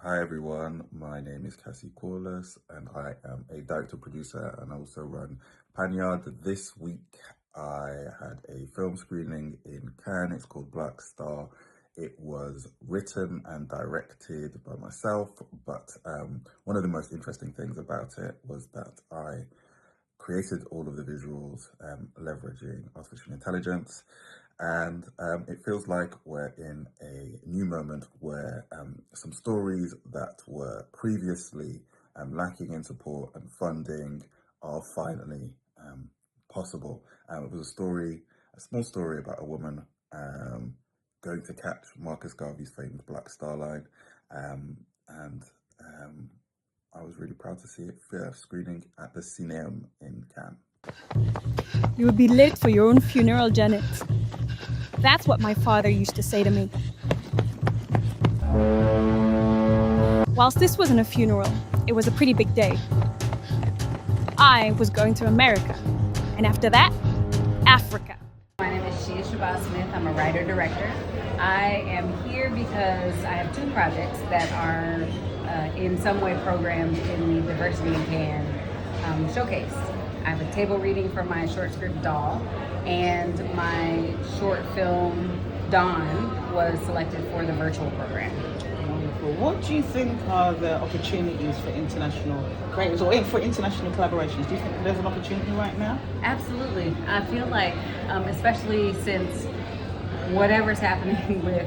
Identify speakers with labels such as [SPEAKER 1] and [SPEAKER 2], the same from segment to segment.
[SPEAKER 1] Hi everyone, my name is Cassie Quarless and I am a director producer and I also run Panyard. This week I had a film screening in Cannes. It's called Black Star. It was written and directed by myself, but one of the most interesting things about it was that I created all of the visuals leveraging artificial intelligence. And it feels like we're in a new moment where some stories that were previously lacking in support and funding are finally possible. It was a small story about a woman going to catch Marcus Garvey's famous Black Star Line. And I was really proud to see it first screening at the Cinéum in Cannes.
[SPEAKER 2] You would be late for your own funeral, Janet. That's what my father used to say to me. Whilst this wasn't a funeral, it was a pretty big day. I was going to America, and after that, Africa.
[SPEAKER 3] My name is Shia Shabazz Smith. I'm a writer-director. I am here because I have two projects that are in some way programmed in the Diversity in Cannes showcase. I have a table reading for my short script Doll, and my short film Dawn was selected for the virtual program.
[SPEAKER 4] Wonderful. What do you think are the opportunities for international creators or for international collaborations? Do you think there's an opportunity right now?
[SPEAKER 3] Absolutely. I feel like, especially since whatever's happening with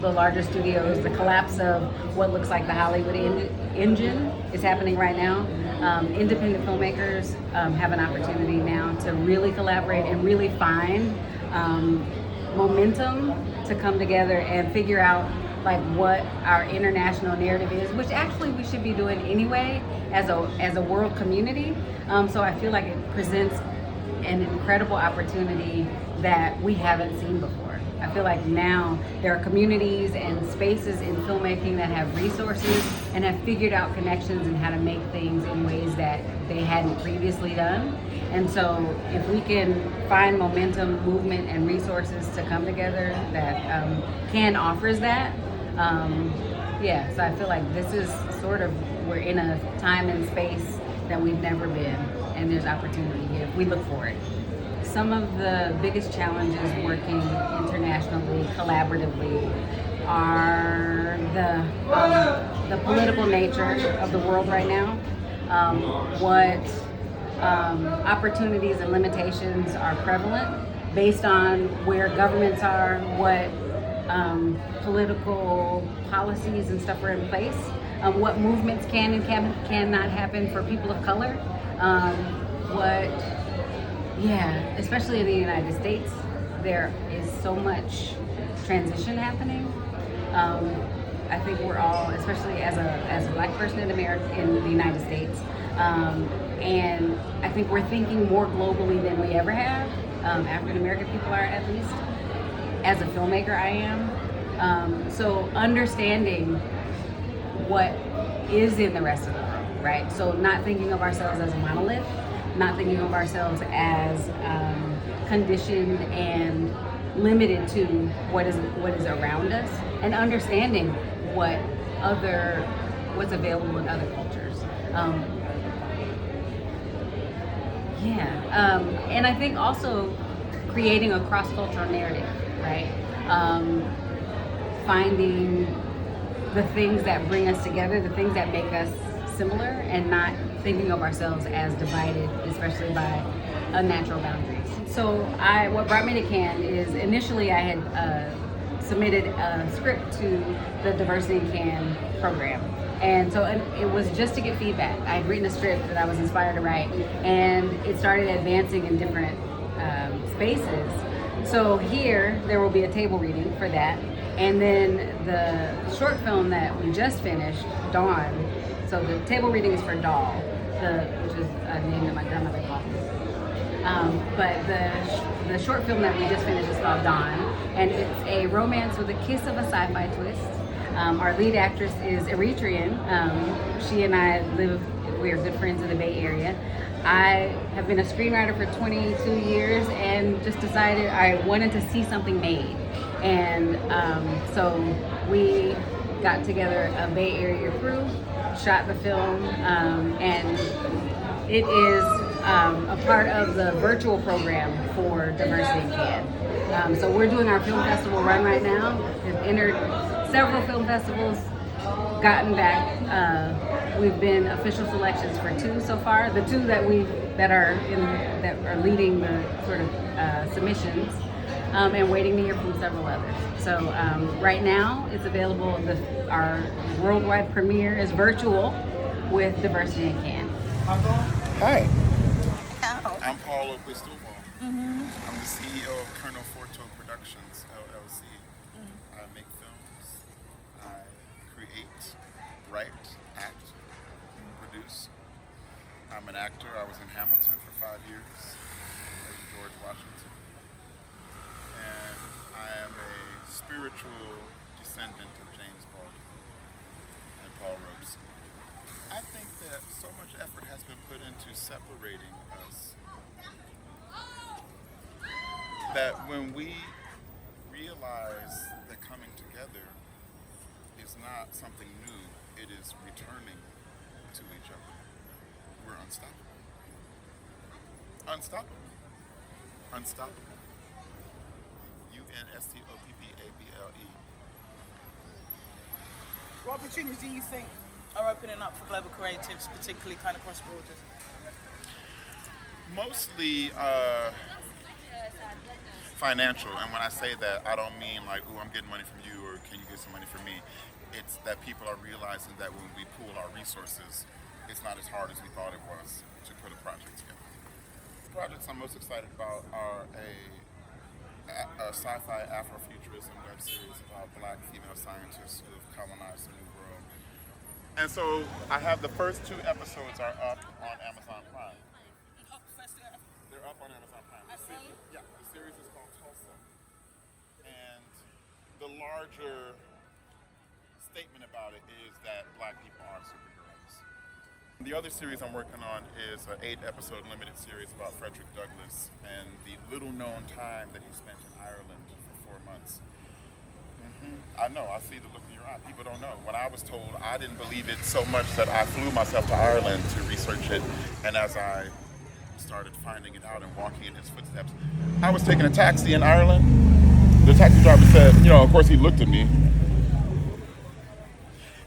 [SPEAKER 3] the larger studios, the collapse of what looks like the Hollywood engine is happening right now. Independent filmmakers have an opportunity now to really collaborate and really find momentum to come together and figure out like what our international narrative is, which actually we should be doing anyway as a world community. So I feel like it presents an incredible opportunity that we haven't seen before. I feel like now there are communities and spaces in filmmaking that have resources and have figured out connections and how to make things in ways that they hadn't previously done. And so if we can find momentum, movement, and resources to come together that Cannes offers that, so I feel like this is sort of, we're in a time and space that we've never been, and there's opportunity here if we look for it. Some of the biggest challenges working internationally, collaboratively, are the political nature of the world right now. What opportunities and limitations are prevalent based on where governments are, what political policies and stuff are in place, what movements can and cannot happen for people of color, especially in the United States, there is so much transition happening. I think we're all, especially as a Black person in America, in the United States, and I think we're thinking more globally than we ever have. African American people are, at least. As a filmmaker, I am. So understanding what is in the rest of the world, right? So not thinking of ourselves as a monolith, not thinking of ourselves as conditioned and limited to what is around us, and understanding what's available in other cultures. And I think also creating a cross-cultural narrative, right? Finding the things that bring us together, the things that make us similar, and not thinking of ourselves as divided, especially by unnatural boundaries. So what brought me to Cannes is initially I had submitted a script to the Diversity in Cannes program. And so it was just to get feedback. I had written a script that I was inspired to write, and it started advancing in different spaces. So here, there will be a table reading for that. And then the short film that we just finished, Dawn, so the table reading is for Doll, which is a name that my grandmother called me. But the short film that we just finished is called Dawn, and it's a romance with a kiss of a sci-fi twist. Our lead actress is Eritrean. She and I we are good friends in the Bay Area. I have been a screenwriter for 22 years and just decided I wanted to see something made. And so we got together a Bay Area crew, shot the film, and it is a part of the virtual program for Diversity in Can. So we're doing our film festival run right now. We've entered several film festivals, gotten back. We've been official selections for 2 so far. The 2 that are leading the sort of submissions, and waiting to hear from several others. So right now it's available. Our worldwide premiere is virtual with Diversity in Can.
[SPEAKER 1] Hi.
[SPEAKER 5] I'm Oakley Stovall. I'm the CEO of Colonel Forto Productions, LLC. I make films, I create, write, act, and produce. I'm an actor. I was in Hamilton for 5 years, as George Washington. And I am a spiritual descendant of James Baldwin and Paul Robeson. I think that so much effort has been put into separating us that when we realize that coming together is not something new, it is returning to each other, we're unstoppable. Unstoppable. Unstoppable. UNSTOPPABLE.
[SPEAKER 4] What opportunities do you think are opening up for global creatives, particularly kind of cross borders?
[SPEAKER 5] Mostly financial, and when I say that, I don't mean like, oh, I'm getting money from you, or can you get some money from me? It's that people are realizing that when we pool our resources, it's not as hard as we thought it was to put a project together. The projects I'm most excited about are a sci-fi Afrofuturism web series about Black female scientists who have colonized the New World. And so I have the first 2 episodes are up on Amazon Prime. They're up on Amazon Prime. The series is called Tulsa. And the larger statement about it is that Black people are superheroes. The other series I'm working on is an 8-episode limited series about Frederick Douglass and the little known time that he spent in Ireland for 4 months. I know, I see the look in your eye. People don't know. When I was told, I didn't believe it so much that I flew myself to Ireland to research it. And as I started finding it out and walking in his footsteps, I was taking a taxi in Ireland. The taxi driver said, of course he looked at me.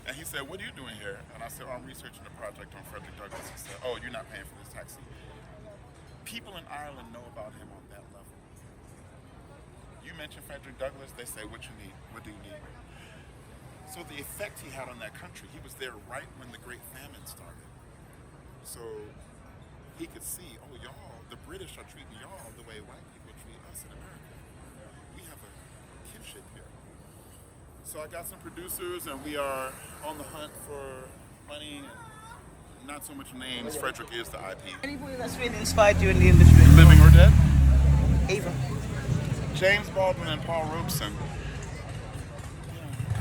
[SPEAKER 5] And he said, what are you doing here? And I said, I'm researching a project on Frederick Douglass. He said, oh, you're not paying for this taxi. People in Ireland know about him on that level. You mention Frederick Douglass, they say, what you need? What do you need? So the effect he had on that country, he was there right when the Great Famine started. So he could see, oh, y'all, the British are treating y'all the way white people treat us in America. We have a kinship here. So I got some producers, and we are on the hunt for money and not so much names. Frederick is the IP.
[SPEAKER 4] Anybody that's really inspired you in the industry?
[SPEAKER 5] Living or dead?
[SPEAKER 4] Either.
[SPEAKER 5] James Baldwin and Paul Robeson.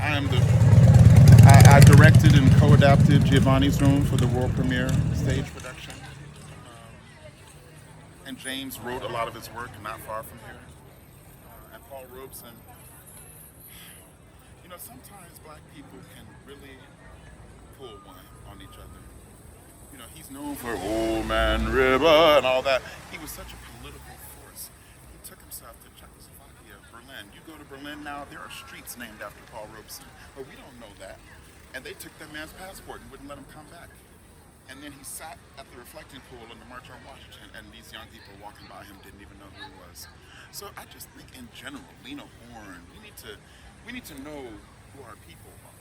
[SPEAKER 5] I directed and co-adapted Giovanni's Room for the world premiere stage production. And James wrote a lot of his work not far from here. And Paul Robeson, sometimes Black people can really pull one on each other. He's known for Old Man River and all that. He was such a political force. He took himself to Czechoslovakia, Berlin. You go to Berlin now, there are streets named after Paul Robeson. But we don't know that. And they took that man's passport and wouldn't let him come back. And then he sat at the reflecting pool on the March on Washington, and these young people walking by him didn't even know who he was. So I just think in general, Lena Horne, we need to know who our people are.